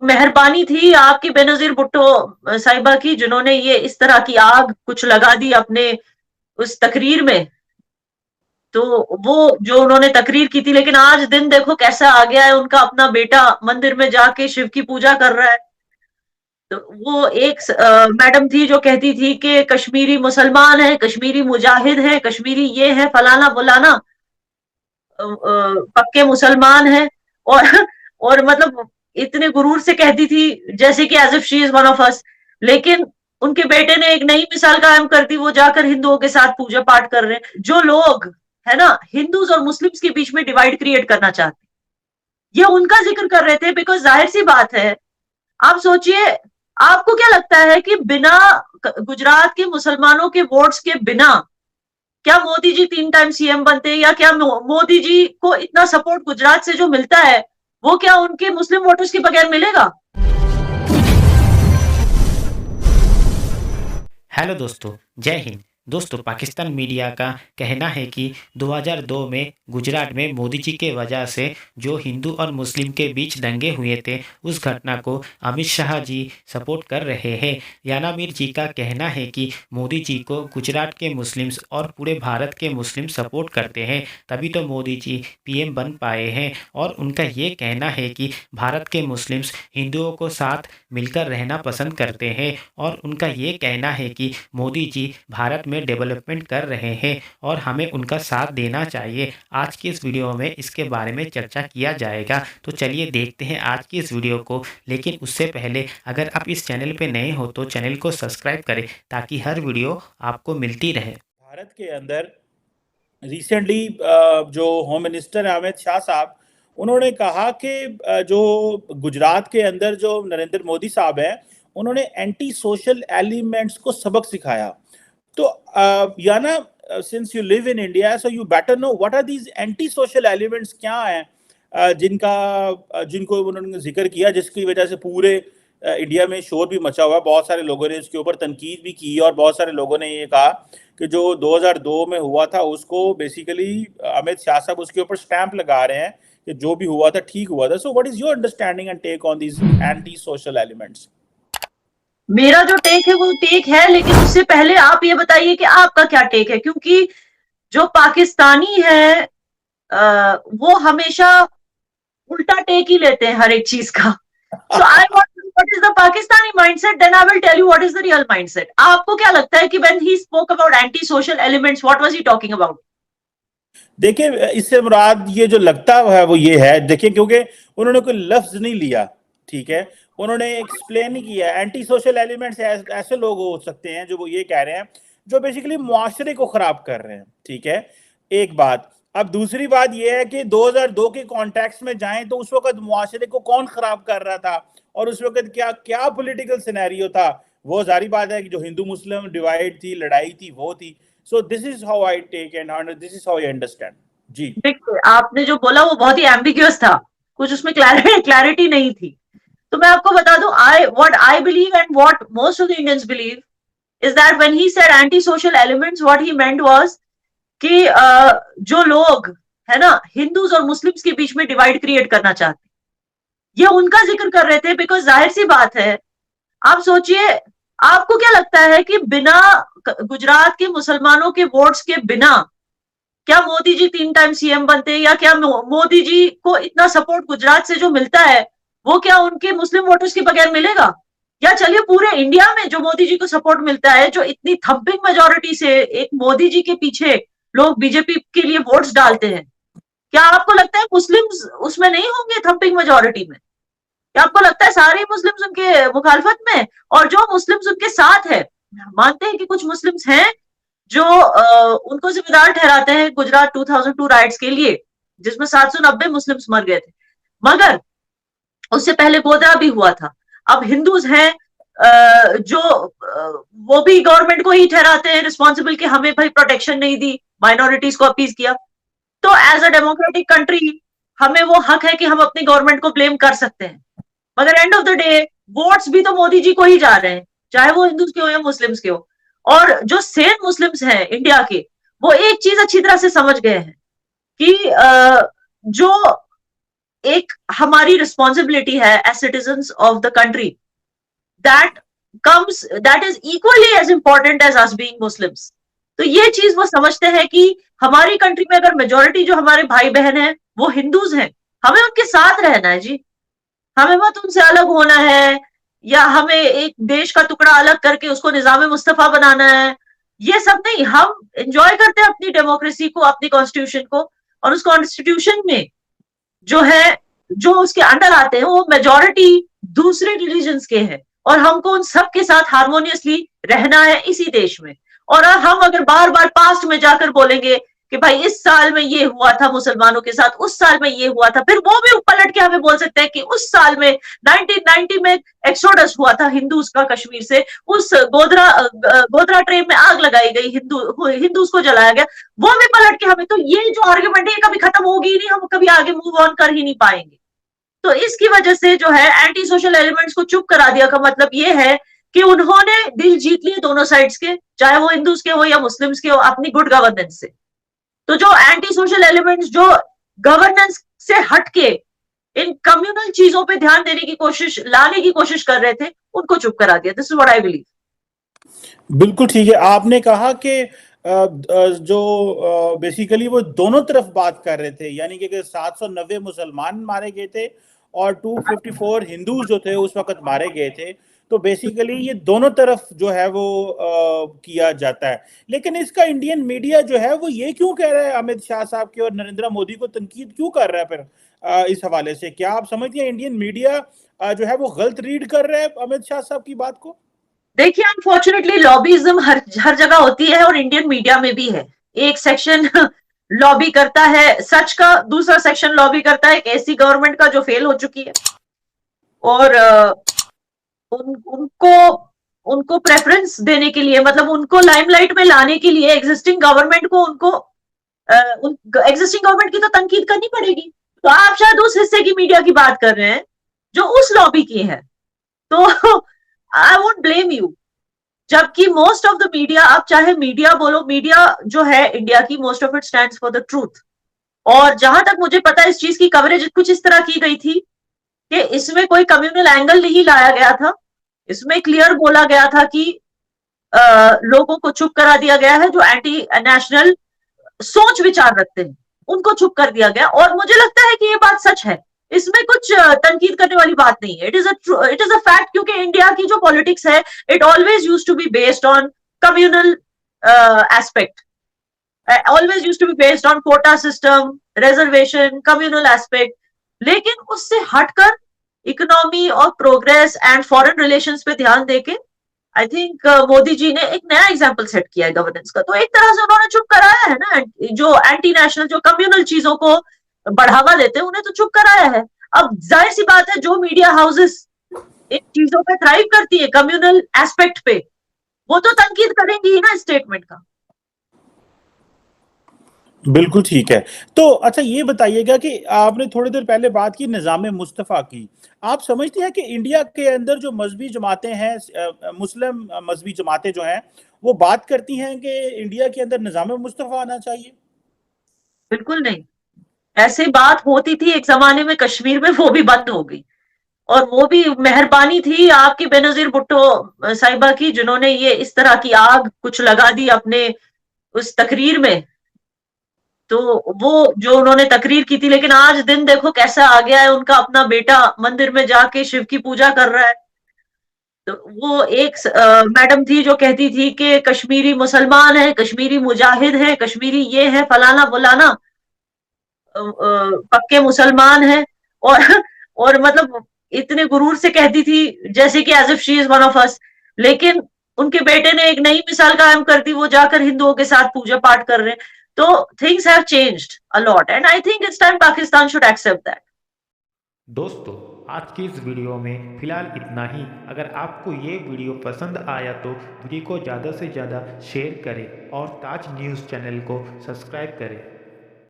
मेहरबानी थी आपकी बेनजीर भुट्टो साहिबा की, जिन्होंने ये इस तरह की आग कुछ लगा दी अपने उस तकरीर में। तो वो जो उन्होंने तकरीर की थी, लेकिन आज दिन देखो कैसा आ गया है, उनका अपना बेटा मंदिर में जाके शिव की पूजा कर रहा है। तो वो एक मैडम थी जो कहती थी कि कश्मीरी मुसलमान है, कश्मीरी मुजाहिद है, कश्मीरी ये है, फलाना फलाना, पक्के मुसलमान है। और और मतलब इतने गुरूर से कहती थी जैसे कि as if she is one of us. लेकिन उनके बेटे ने एक नई मिसाल कायम कर दी, वो जाकर हिंदुओं के साथ पूजा पाठ कर रहे हैं। जो लोग है ना हिंदूज और मुस्लिम्स के बीच में डिवाइड क्रिएट करना चाहते, ये उनका जिक्र कर रहे थे। बिकॉज जाहिर सी बात है, आप सोचिए, आपको क्या लगता है कि बिना गुजरात के मुसलमानों के वोट्स के बिना क्या मोदी जी 3 टाइम सीएम बनते, या क्या मोदी जी को इतना सपोर्ट गुजरात से जो मिलता है, वो क्या उनके मुस्लिम वोटर्स के बगैर मिलेगा? हेलो दोस्तों, जय हिंद। दोस्तों, पाकिस्तान मीडिया का कहना है कि 2002 में गुजरात में मोदी जी के वजह से जो हिंदू और मुस्लिम के बीच दंगे हुए थे, उस घटना को अमित शाह जी सपोर्ट कर रहे हैं। यानामीर जी का कहना है कि मोदी जी को गुजरात के मुस्लिम्स और पूरे भारत के मुस्लिम सपोर्ट करते हैं, तभी तो मोदी जी पीएम बन पाए हैं। और उनका ये कहना है कि भारत के मुस्लिम्स हिंदुओं को साथ मिलकर रहना पसंद करते हैं, और उनका ये कहना है कि मोदी जी भारत में डेवलपमेंट कर रहे हैं और हमें उनका साथ देना चाहिए। आज की इस वीडियो में इसके बारे में चर्चा किया जाएगा, तो चलिए देखते हैं आज की इस वीडियो को। लेकिन उससे पहले अगर आप इस चैनल पे नए हो तो चैनल को सब्सक्राइब करें ताकि हर वीडियो आपको मिलती रहे। भारत के अंदर रिसेंटली जो होम मिनिस्टर अमित शाह साहब, उन्होंने कहा कि जो गुजरात के अंदर जो नरेंद्र मोदी साहब हैं, उन्होंने एंटी सोशल एलिमेंट्स को सबक सिखाया। तो याना, since you live in India, so you better know what are these anti social elements, क्या हैं जिनको उन्होंने जिक्र किया, जिसकी वजह से पूरे इंडिया में शोर भी मचा हुआ। बहुत सारे लोगों ने इसके ऊपर तनकीद भी की और बहुत सारे लोगों ने ये कहा कि जो 2002 में हुआ था उसको बेसिकली अमित शाह साहब उसके ऊपर स्टैंप लगा रहे हैं कि जो भी हुआ था ठीक हुआ था। So what is your understanding and take on these anti social elements? मेरा जो टेक है वो टेक है, लेकिन उससे पहले आप ये बताइए कि आपका क्या टेक है, क्योंकि जो पाकिस्तानी है वो हमेशा उल्टा टेक ही लेते हैं हर एक चीज का। So I want what is the Pakistani mindset, then I will tell you what is the real mindset. आपको क्या लगता है कि when he spoke about anti social elements, what was he talking about? देखिए, इससे मुराद ये जो लगता है वो ये है, देखिए, क्योंकि उन्होंने कोई लफ्ज नहीं लिया, ठीक है, उन्होंने एक्सप्लेन नहीं किया। एंटी सोशल एलिमेंट्स ऐसे लोग हो सकते हैं जो वो ये कह रहे हैं जो बेसिकली मुआशरे को खराब कर रहे हैं, ठीक है, एक बात। अब दूसरी बात यह है कि 2002 के कॉन्टेक्स्ट में जाएं तो उस वक्त मुआशरे को कौन खराब कर रहा था और उस वक्त क्या क्या पॉलिटिकल सिनेरियो था, वो जारी बात है कि जो हिंदू मुस्लिम डिवाइड थी, लड़ाई थी, वो थी। So this is how I take and this is how I understand. जी। देखिए, आपने जो बोला वो बहुत ही एम्बिग्यूअस था, कुछ उसमें क्लैरिटी नहीं थी। तो मैं आपको बता दूं, I what I believe and what most of the Indians believe is that when he said anti social elements, what he meant was कि जो लोग है ना हिंदूज और मुस्लिम्स के बीच में डिवाइड क्रिएट करना चाहते, ये उनका जिक्र कर रहे थे। बिकॉज जाहिर सी बात है, आप सोचिए, आपको क्या लगता है कि बिना गुजरात के मुसलमानों के वोट्स के बिना क्या मोदी जी 3 टाइम सीएम बनते, या क्या मोदी जी को इतना सपोर्ट गुजरात से जो मिलता है, वो क्या उनके मुस्लिम वोटर्स के बगैर मिलेगा? या चलिए पूरे इंडिया में जो मोदी जी को सपोर्ट मिलता है, जो इतनी थम्पिंग मेजोरिटी से एक मोदी जी के पीछे लोग बीजेपी के लिए वोट्स डालते हैं, क्या आपको लगता है मुस्लिम्स उसमें नहीं होंगे थम्पिंग मेजोरिटी में? क्या आपको लगता है सारे मुस्लिम्स उनके मुखालफत में? और जो मुस्लिम्स उनके साथ है, मानते हैं कि कुछ मुस्लिम्स हैं जो उनको जिम्मेदार ठहराते हैं गुजरात 2002 राइट्स के लिए, जिसमें 790 मुस्लिम्स मर गए थे, मगर उससे पहले गोधरा भी हुआ था। अब हिंदूज हैं जो वो भी गवर्नमेंट को ही ठहराते हैं रिस्पॉन्सिबल कि हमें भाई प्रोटेक्शन नहीं दी, माइनॉरिटीज को अपीज किया। तो एज अ डेमोक्रेटिक कंट्री हमें वो हक है कि हम अपनी गवर्नमेंट को ब्लेम कर सकते हैं, मगर end of the day votes भी तो मोदी जी को ही जा रहे हैं, चाहे वो हिंदूज के हो या मुस्लिम्स के हो। और जो सेम मुस्लिम्स हैं इंडिया के, वो एक चीज अच्छी तरह से समझ गए हैं कि जो एक हमारी रिस्पॉन्सिबिलिटी है as citizens of the country, that is equally as important as us being Muslims. तो ये चीज वो समझते हैं कि हमारी कंट्री में अगर मेजोरिटी जो हमारे भाई बहन है वो हिंदूज हैं, हमें उनके साथ रहना है जी, हमें मत उनसे अलग होना है, या हमें एक देश का टुकड़ा अलग करके उसको निजाम मुस्तफा बनाना है, ये सब नहीं। हम एंजॉय करते हैं अपनी डेमोक्रेसी को, अपनी कॉन्स्टिट्यूशन को, और उस कॉन्स्टिट्यूशन में जो है, जो उसके अंडर आते हैं वो मेजोरिटी दूसरे रिलीजन्स के हैं, और हमको उन सब के साथ हार्मोनियसली रहना है इसी देश में। और हम अगर बार बार पास्ट में जाकर बोलेंगे कि भाई इस साल में ये हुआ था मुसलमानों के साथ, उस साल में ये हुआ था, फिर वो भी पलट के हमें बोल सकते हैं कि उस साल में 1990 में एक्सोडस हुआ था हिंदूज का कश्मीर से, उस गोधरा ट्रेन में आग लगाई गई, हिंदूज को जलाया गया, वो भी पलट के हमें। तो ये जो आर्ग्यूमेंट है ये कभी खत्म होगी ही नहीं, हम कभी आगे मूव ऑन कर ही नहीं पाएंगे। तो इसकी वजह से जो है एंटी सोशल एलिमेंट्स को चुप करा दिया का मतलब ये है कि उन्होंने दिल जीत लिए दोनों साइड्स के, चाहे वो हिंदूज के हो या मुस्लिम्स के हो, अपनी गुड गवर्नेंस से। तो जो एंटी सोशल एलिमेंट्स जो गवर्नेंस से हटके इन कम्युनल चीजों पे ध्यान देने की कोशिश, लाने की कोशिश कर रहे थे, उनको चुप करा दिया। This is what I believe. बिल्कुल ठीक है। आपने कहा कि जो बेसिकली वो दोनों तरफ बात कर रहे थे, यानी कि 790 मुसलमान मारे गए थे और 254 हिंदू जो थे उस वक्त मारे गए थे। तो बेसिकली ये दोनों तरफ जो है वो किया जाता है। लेकिन इसका इंडियन मीडिया जो है वो ये क्यों कह रहा है, अमित शाह साहब के और नरेंद्र मोदी को तनकीद क्यों कर रहा है फिर इस हवाले से? क्या आप समझते हैं इंडियन मीडिया जो है वो गलत रीड कर रहा है अमित शाह साहब की बात को? देखिए, अनफॉर्चुनेटली लॉबीइज्म हर जगह होती है, और इंडियन मीडिया में भी है। एक सेक्शन लॉबी करता है सच का, दूसरा सेक्शन लॉबी करता है एक ऐसी गवर्नमेंट का जो फेल हो चुकी है, और उनको प्रेफरेंस देने के लिए, मतलब उनको लाइमलाइट में लाने के लिए एग्जिस्टिंग गवर्नमेंट को एग्जिस्टिंग गवर्नमेंट की तो तनकीद करनी पड़ेगी। तो आप शायद उस हिस्से की मीडिया की बात कर रहे हैं जो उस लॉबी की है, तो आई वोंट ब्लेम यू। जबकि मोस्ट ऑफ द मीडिया, आप चाहे मीडिया बोलो, मीडिया जो है इंडिया की, most of it stands for the truth. और जहां तक मुझे पता है इस चीज की कवरेज कुछ इस तरह की गई थी कि इसमें कोई कम्युनल एंगल नहीं लाया गया था, इसमें क्लियर बोला गया था कि लोगों को चुप करा दिया गया है जो एंटी नेशनल सोच विचार रखते हैं, उनको चुप कर दिया गया। और मुझे लगता है कि ये बात सच है, इसमें कुछ तनकीद करने वाली बात नहीं है। इट इज अ फैक्ट, क्योंकि इंडिया की जो पॉलिटिक्स है it always use to be based on communal aspect, always used to be based on quota system, reservation, communal aspect। लेकिन उससे हटकर इकोनॉमी और प्रोग्रेस एंड फॉरेन रिलेशंस पे ध्यान देके आई थिंक मोदी जी ने एक नया एग्जांपल सेट किया है गवर्नेंस का। तो एक तरह से उन्होंने चुप कराया है ना, जो एंटी नेशनल, जो कम्युनल चीजों को बढ़ावा देते हैं उन्हें तो चुप कराया है। अब जाहिर सी बात है, जो मीडिया हाउसेस इन चीजों पे थ्राइव करती है कम्युनल एस्पेक्ट पे, वो तो तनकीद करेंगी ही ना स्टेटमेंट का। बिल्कुल ठीक है। तो अच्छा ये बताइएगा कि आपने थोड़ी देर पहले बात की निज़ाम मुस्तफ़ा की। आप समझते हैं कि इंडिया के अंदर जो मजहबी जमातें हैं, मुस्लिम मजहबी जमातें जो हैं, वो बात करती हैं कि इंडिया के अंदर निज़ाम मुस्तफ़ा आना चाहिए? बिल्कुल नहीं। ऐसे बात होती थी एक जमाने में कश्मीर में, वो भी बंद हो गई। और वो भी मेहरबानी थी आपकी बेनजीर भुट्टो साहिबा की, जिन्होंने ये इस तरह की आग कुछ लगा दी अपने उस तकरीर में। तो वो जो उन्होंने तकरीर की थी, लेकिन आज दिन देखो कैसा आ गया है, उनका अपना बेटा मंदिर में जाके शिव की पूजा कर रहा है। तो वो एक मैडम थी जो कहती थी कि कश्मीरी मुसलमान है, कश्मीरी मुजाहिद है, कश्मीरी ये है, फलाना बुलाना, पक्के मुसलमान है। और और मतलब इतने गुरूर से कहती थी जैसे कि as if she is one of us. लेकिन उनके बेटे ने एक नई मिसाल कायम कर दी, वो जाकर हिंदुओं के साथ पूजा पाठ कर रहे हैं। तो things have changed a lot and I think it's time Pakistan should accept that. दोस्तों, आज की इस वीडियो में फ़िलहाल इतना ही। अगर आपको ये वीडियो पसंद आया तो वीडियो को ज़्यादा से ज़्यादा शेयर करें और ताज न्यूज़ चैनल को सब्सक्राइब करें।